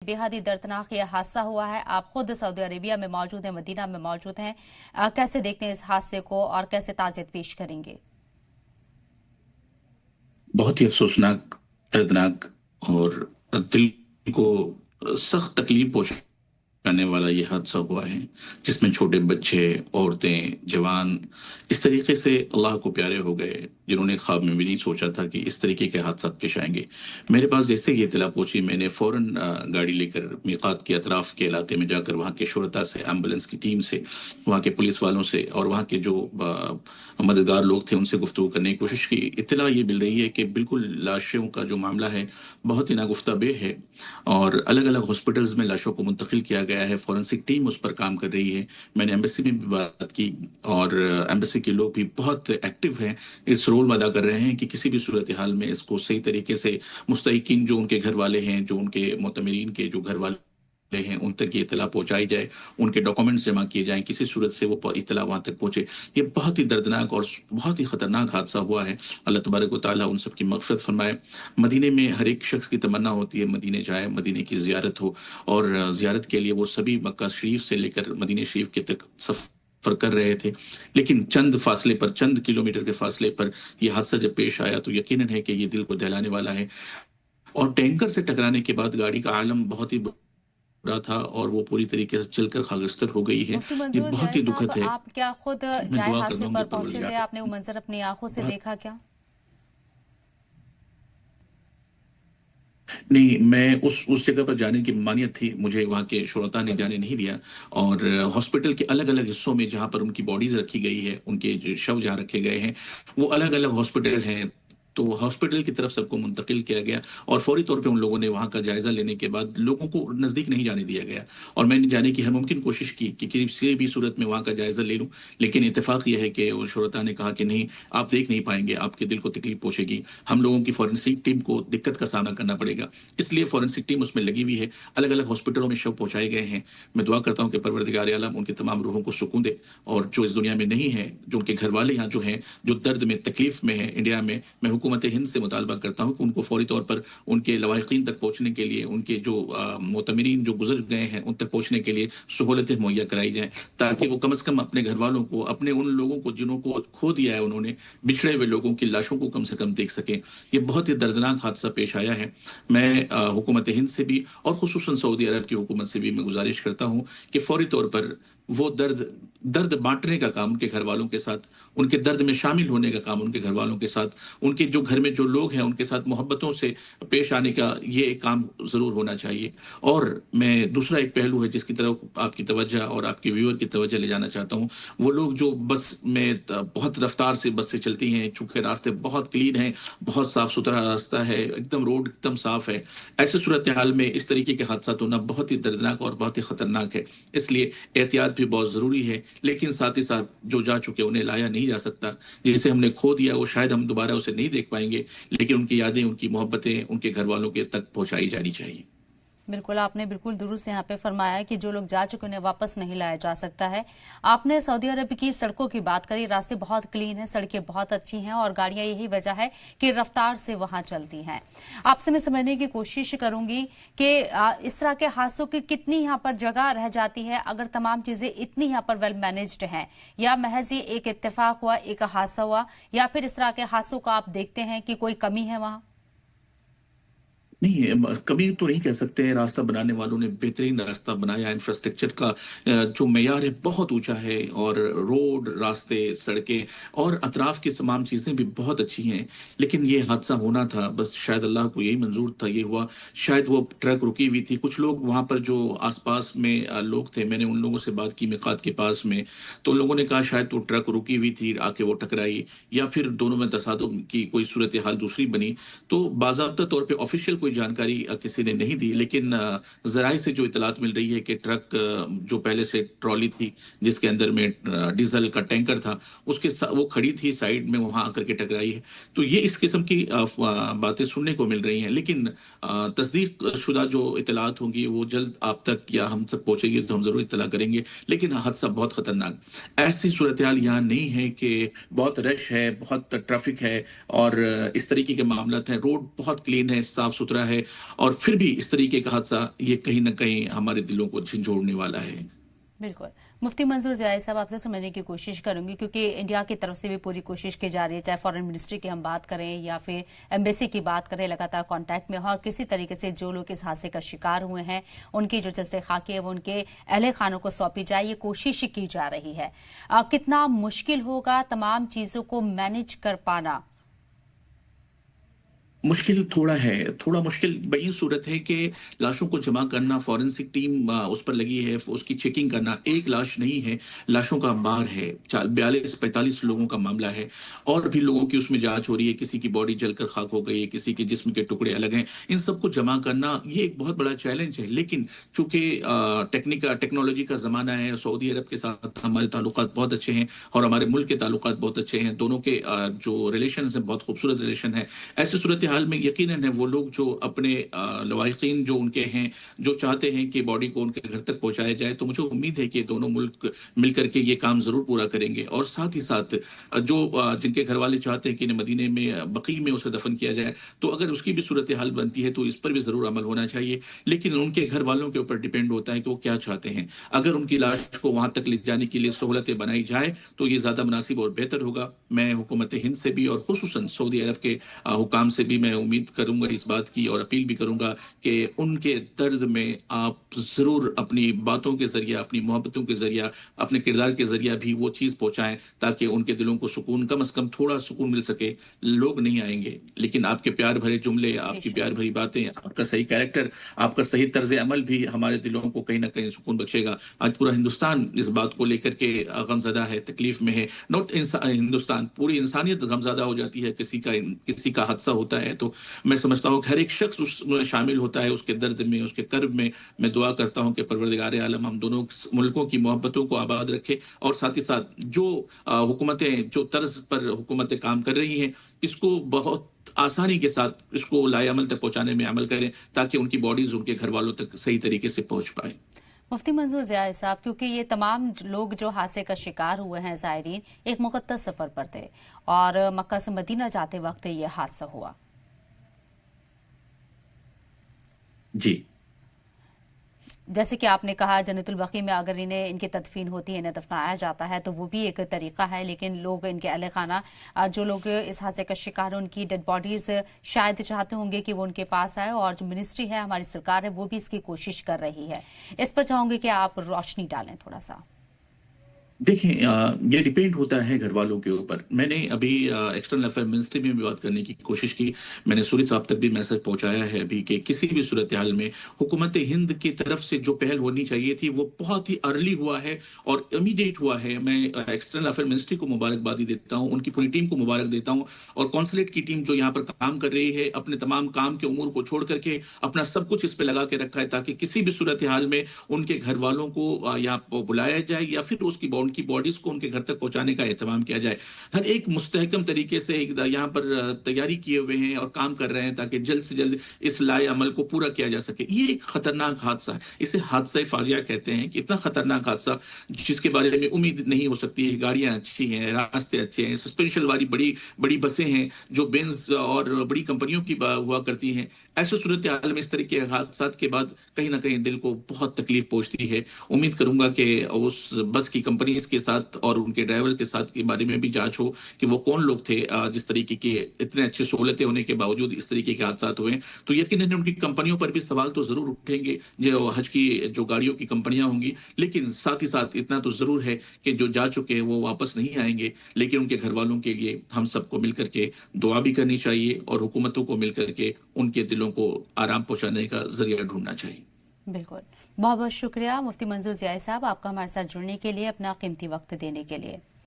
बेहद ही दर्दनाक ये हादसा हुआ है। आप खुद सऊदी अरेबिया में मौजूद हैं, मदीना में मौजूद हैं। कैसे देखते हैं इस हादसे को और कैसे ताज़ियत पेश करेंगे? बहुत ही अफसोसनाक, दर्दनाक और दिल को सख्त तकलीफ पहुंचाने वाला ये हादसा हुआ है, जिसमें छोटे बच्चे, औरतें, जवान इस तरीके से अल्लाह को प्यारे हो गए, जिन्होंने ख्वाब में भी नहीं सोचा था कि इस तरीके के हादसा पेश आएंगे। मेरे पास जैसे ही इत्तला पहुंची, मैंने फौरन गाड़ी लेकर मीकात के अतराफ के इलाके में जाकर वहाँ के शुरता से, एम्बुलेंस की टीम से, वहाँ के पुलिस वालों से और वहाँ के जो मददगार लोग थे उनसे गुफ्तगू करने की कोशिश की। इत्तला ये मिल रही है कि बिल्कुल लाशों का जो मामला है बहुत ही नागुफ्ताबे है और अलग अलग हॉस्पिटल्स में लाशों को मुंतकिल किया गया है। फॉरेंसिक टीम उस पर काम कर रही है। मैंने एम्बेसी में भी बात की और एम्बेसी के लोग भी बहुत एक्टिव हैं, इस रोल अदा कर रहे हैं कि किसी भी सूरत हाल में इसको सही तरीके से मुस्तहिकीन जो उनके घर वाले हैं, जो उनके मोतमरीन के जो घर वाले हैं, उन तक ये इतला पहुंचाई जाए, उनके डॉक्यूमेंट्स जमा किए जाएं, किसी सूरत से वो इतला वहां तक पहुंचे। ये बहुत ही दर्दनाक और बहुत ही खतरनाक हादसा हुआ है। अल्लाह तबारक व तआला उन सब की मग़फ़िरत फरमाए। मदीने में हर एक शख्स की तमन्ना होती है मदीने जाए, मदीने की ज़ियारत हो और ज़ियारत के लिए वो सभी मक्का शरीफ से लेकर मदीने शरीफ के तक सफ़र कर रहे थे, लेकिन चंद फासले पर, चंद किलोमीटर के फासले पर यह हादसा जब पेश आया तो यकीनन है कि ये दिल को दहलाने वाला है। और टैंकर से टकराने के बाद गाड़ी का आलम बहुत ही बुरा था और वो पूरी तरीके से चलकर खागस्तर हो गई है। मुफ्ती ये मंजूर बहुत ज़ियाई ही साहब, दुखद है। आप क्या खुद मैं जाए दुआ करता हादसे हूँ कि पर पहुंचे थे? परवरदिगार आपने वो मंजर अपनी आंखों से बहुत देखा क्या? नहीं, मैं उस जगह पर जाने की ममानियत थी, मुझे वहाँ के शुरता ने जाने नहीं दिया। और हॉस्पिटल के अलग-अलग हिस्सों में जहाँ पर उनकी बॉडीज़ रखी गई है, उनके जो शव जहाँ रखे गए हैं, वो अलग-अलग हॉस्पिटल हैं। तो हॉस्पिटल की तरफ सबको मुंतकिल किया गया और फौरी तौर पे उन लोगों ने वहाँ का जायज़ा लेने के बाद लोगों को नज़दीक नहीं जाने दिया गया। और मैंने जाने की हर मुमकिन कोशिश की कि किसी भी सूरत में वहाँ का जायज़ा ले लूँ, लेकिन इत्तेफ़ाक ये है कि उन शुरता ने कहा कि नहीं, आप देख नहीं पाएँगे, आपके दिल को तकलीफ़ पहुँचेगी, हम लोगों की फॉरेंसिक टीम को दिक्कत का सामना करना पड़ेगा। इसलिए फॉरेंसिक टीम उसमें लगी हुई है, अलग-अलग हॉस्पिटलों में शव पहुँचाए गए हैं। मैं दुआ करता हूँ कि परवरदिगार आलम उनकी तमाम रूहों को सुकून दे और जो इस दुनिया में नहीं है, जो उनके घर वाले यहाँ जो हैं, जो दर्द में, तकलीफ़ में हैं इंडिया में, मैं हुकूमत हिंद से मुतालबा करता हूँ कि उनको फौरी तौर पर उनके लवाहिकीन तक पहुँचने के लिए, उनके जो मोतमरीन जो गुजर गए हैं, उन तक पहुँचने के लिए सहूलतें मुहैया कराई जाएँ, ताकि वो कम से कम अपने घर वालों को, अपने उन लोगों को जिन्हों को खो दिया है उन्होंने, बिछड़े हुए लोगों की लाशों को कम से कम देख सकें। ये बहुत ही दर्दनाक हादसा पेश आया है। मैं हुकूमत हिंद से भी और खुसूसन सऊदी अरब की हुकूमत से भी मैं गुजारिश करता हूँ कि फौरी तौर पर वो दर्द दर्द बांटने का काम उनके घर वालों के साथ, उनके दर्द में शामिल होने का काम उनके घर वालों के साथ, उनके जो घर में जो लोग हैं उनके साथ मोहब्बतों से पेश आने का ये काम ज़रूर होना चाहिए। और मैं दूसरा एक पहलू है जिसकी तरफ आपकी तवज्जो और आपके व्यूअर की तवज्जो ले जाना चाहता हूँ। वो लोग जो बस में बहुत रफ्तार से बस से चलती हैं, चूँकि रास्ते बहुत क्लीन हैं, बहुत साफ-सुथरा रास्ता है, एकदम रोड एकदम साफ है। ऐसे सूरत-ए-हाल में इस तरीके के हादसा होना बहुत ही दर्दनाक और बहुत ही खतरनाक है। इसलिए एहतियात भी बहुत ज़रूरी है, लेकिन साथ ही साथ जो जा चुके उन्हें लाया नहीं जा सकता। जिसे हमने खो दिया वो शायद हम दोबारा उसे नहीं देख पाएँगे, लेकिन उनकी यादें, उनकी मोहब्बतें उनके घर वालों के तक पहुँचाई जानी चाहिए। बिल्कुल, आपने बिल्कुल दुरुस्त यहाँ पे फरमाया कि जो लोग जा चुके उन्हें वापस नहीं लाया जा सकता है। आपने सऊदी अरब की सड़कों की बात करी, रास्ते बहुत क्लीन हैं, सड़कें बहुत अच्छी हैं और गाड़ियाँ यही वजह है कि रफ्तार से वहाँ चलती हैं। आपसे मैं समझने की कोशिश करूंगी कि इस तरह के हादसों की कितनी यहाँ पर जगह रह जाती है अगर तमाम चीज़ें इतनी यहाँ पर वेल मैनेज्ड हैं, या महज ये एक इत्तेफाक हुआ, एक हादसा हुआ, या फिर इस तरह के हादसों को आप देखते हैं कि कोई कमी है वहाँ? नहीं, कभी तो नहीं कह सकते। रास्ता बनाने वालों ने बेहतरीन रास्ता बनाया। इंफ्रास्ट्रक्चर का जो मेयार है बहुत ऊंचा है और रोड, रास्ते, सड़कें और अतराफ की तमाम चीज़ें भी बहुत अच्छी हैं। लेकिन ये हादसा होना था, बस शायद अल्लाह को यही मंजूर था ये हुआ। शायद वो ट्रक रुकी हुई थी, कुछ लोग वहाँ पर जो आसपास में लोग थे, मैंने उन लोगों से बात की मिकात के पास में, तो उन लोगों ने कहा शायद वो ट्रक रुकी हुई थी, आके वो टकराई, या फिर दोनों में तसादुम की कोई सूरत हाल दूसरी बनी। तो बाज़ाब्ता तौर पे ऑफिशियल कोई जानकारी किसी ने नहीं दी, लेकिन ज़राए से जो इतलात मिल रही है कि ट्रक जो पहले से ट्रॉली थी जिसके अंदर में डीजल का टैंकर था, उसके वो खड़ी थी साइड में, वहां आकर के टकराई है। तो ये इस किस्म की बातें सुनने को मिल रही हैं, लेकिन तस्दीक शुदा जो इतलात होंगी वो जल्द आप तक या हम तक पहुंचेगी तो हम जरूर इतला करेंगे। लेकिन हादसा बहुत खतरनाक, ऐसी सूरत हाल यहाँ नहीं है कि बहुत रश है, बहुत ट्रैफिक है और इस तरीके के मामला हैं। रोड बहुत क्लीन है, साफ सुथरा उतरा है, और फिर भी इस तरीके का हादसा ये कहीं ना कहीं हमारे दिलों को झंझोड़ने वाला है। बिल्कुल। मुफ्ती मंजूर ज़ियाई साहब, आपसे समझने की कोशिश करूंगी, क्योंकि इंडिया की तरफ से भी पूरी कोशिश की जा रही है, चाहे फॉरेन मिनिस्ट्री की हम बात करें या फिर एम्बेसी की बात करें, लगातार कांटेक्ट में हो, और किसी तरीके से जो लोग इस हादसे का शिकार हुए हैं उनकी जो जस्ते खाकी है वो उनके अहले खानों को सौंपी जाए, ये कोशिश की जा रही है। कितना मुश्किल होगा तमाम चीज़ों को मैनेज कर पाना? मुश्किल थोड़ा है, थोड़ा मुश्किल वही सूरत है कि लाशों को जमा करना, फॉरेंसिक टीम उस पर लगी है, उसकी चेकिंग करना। एक लाश नहीं है, लाशों का अंबार है, 42-45 लोगों का मामला है, और भी लोगों की उसमें जांच हो रही है, किसी की बॉडी जलकर खाक हो गई है, किसी के जिस्म के टुकड़े अलग हैं। इन सबको जमा करना ये एक बहुत बड़ा चैलेंज है, लेकिन चूंकि टेक्नोलॉजी का ज़माना है, सऊदी अरब के साथ हमारे ताल्लुकात बहुत अच्छे हैं और हमारे मुल्क के ताल्लुकात बहुत अच्छे हैं, दोनों के जो रिलेशन है बहुत खूबसूरत रिलेशन है। ऐसी सूरत हाल में यकीनन है वो लोग जो अपने लवाहिकीन जो उनके हैं, जो चाहते हैं कि बॉडी को उनके घर तक पहुंचाया जाए, तो मुझे उम्मीद है कि दोनों मुल्क मिलकर के ये काम जरूर पूरा करेंगे। और साथ ही साथ जो जिनके घर वाले चाहते हैं कि मदीने में बकी में उसे दफन किया जाए, तो अगर उसकी भी सूरत हाल बनती है तो इस पर भी जरूर अमल होना चाहिए, लेकिन उनके घर वालों के ऊपर डिपेंड होता है कि वो क्या चाहते हैं। अगर उनकी लाश को वहां तक ले जाने के लिए सहूलतें बनाई जाए तो ये ज्यादा मुनासिब और बेहतर होगा। मैं हुकूमत हिंद से भी और खुसूसन सऊदी अरब के हुकाम से भी मैं उम्मीद करूंगा इस बात की, और अपील भी करूंगा कि उनके दर्द में आप जरूर अपनी बातों के जरिए, अपनी मोहब्बतों के जरिए, अपने किरदार के जरिए भी वो चीज पहुंचाएं, ताकि उनके दिलों को सुकून, कम से कम थोड़ा सुकून मिल सके। लोग नहीं आएंगे, लेकिन आपके प्यार भरे जुमले, आपकी प्यार भरी बातें, आपका सही कैरेक्टर, आपका सही तर्ज अमल भी हमारे दिलों को कहीं ना कहीं सुकून बख्शेगा। आज पूरा हिंदुस्तान इस बात को लेकर के गमजदा है, तकलीफ में है। नॉट हिंदुस्तान, पूरी इंसानियत गमजदा हो जाती है, किसी का हादसा होता है तो मैं समझता हूँ कि हर एक शख्स उसमें शामिल होता है, उसके दर्द में, उसके कर्ब में। मैं दुआ करता हूँ कि परवरदिगार आलम हम दोनों मुल्कों की मोहब्बतों को आबाद रखे, और साथ ही साथ जो हुकूमतें जो तर्ज पर हुकूमतें काम कर रही हैं, इसको बहुत आसानी के साथ इसको लाएअमल तक पहुंचाने में अमल करें, ताकि उनकी बॉडीज उनके घर वालों तक सही तरीके से पहुंच पाए। मुफ्ती मंजूर ज़ियाई साहब, क्योंकि ये तमाम लोग जो हादसे का शिकार हुए हैं ज़ायरीन, एक मुक़द्दस सफ़र पर थे और मक्का से मदीना जाते वक्त ये हादसा हुआ। जी, जैसे कि आपने कहा, जन्नतुल बकी में अगर इनकी तदफीन होती है, इन्हें दफनाया जाता है, तो वो भी एक तरीका है, लेकिन लोग, इनके अहले खाना, जो लोग इस हादसे का शिकार हैं, उनकी डेड बॉडीज शायद चाहते होंगे कि वो उनके पास आए, और जो मिनिस्ट्री है, हमारी सरकार है, वो भी इसकी कोशिश कर रही है। इस पर चाहूंगी कि आप रोशनी डालें थोड़ा सा। देखें, ये डिपेंड होता है घर वालों के ऊपर। मैंने अभी एक्सटर्नल अफेयर मिनिस्ट्री में भी बात करने की कोशिश की, मैंने सूरी साहब तक भी मैसेज पहुंचाया है अभी कि किसी भी सूरत हाल में हुकूमत हिंद की तरफ से जो पहल होनी चाहिए थी वो बहुत ही अर्ली हुआ है और इमीडिएट हुआ है। मैं एक्सटर्नल अफेयर मिनिस्ट्री को मुबारकबादी देता हूँ, उनकी पूरी टीम को मुबारक देता हूँ, और कॉन्सुलेट की टीम जो यहाँ पर काम कर रही है, अपने तमाम काम के उमूर को छोड़ करके अपना सब कुछ इस पे लगा के रखा है, ताकि किसी भी सूरत हाल में उनके घर वालों को यहाँ बुलाया जाए या फिर उनकी बॉडीज को उनके घर तक पहुंचाने का एहतमाम किया जाए। हर एक मुस्तहकम तरीके से यहाँ पर तैयारी किए हुए हैं और काम कर रहे हैं, ताकि जल्द से जल्द इस लाए अमल को पूरा किया जा सके। ये एक खतरनाक हादसा है, इसे हादसा फाजिया कहते हैं, कि इतना खतरनाक हादसा जिसके बारे में उम्मीद नहीं हो सकती है। गाड़ियां अच्छी हैं, रास्ते अच्छे हैं, सस्पेंशन वाली बड़ी बड़ी बसें हैं जो बेंज और बड़ी कंपनियों की हुआ करती हैं। ऐसे सूरत हाल में इस तरह के हादसा के बाद कहीं ना कहीं दिल को बहुत तकलीफ पहुंचती है। उम्मीद करूंगा कि उस बस की कंपनी के साथ और उनके ड्राइवर के साथ के बारे में भी जांच हो कि वो कौन लोग थे, जिस तरीके के इतने अच्छी सहूलतें होने के बावजूद इस तरीके के हादसा हुए। तो यकीनन उनकी कंपनियों पर भी सवाल तो जरूर उठेंगे, जो हज की जो गाड़ियों की कंपनियां होंगी, लेकिन साथ ही साथ इतना तो जरूर है कि जो जा चुके हैं वो वापस नहीं आएंगे। लेकिन उनके घर वालों के लिए हम सबको मिलकर के दुआ भी करनी चाहिए और हुकूमतों को मिलकर के उनके दिलों को आराम पहुंचाने का जरिया ढूंढना चाहिए। बिल्कुल, बहुत बहुत शुक्रिया मुफ्ती मंजूर ज़ियाई साहब, आपका हमारे साथ जुड़ने के लिए, अपना कीमती वक्त देने के लिए।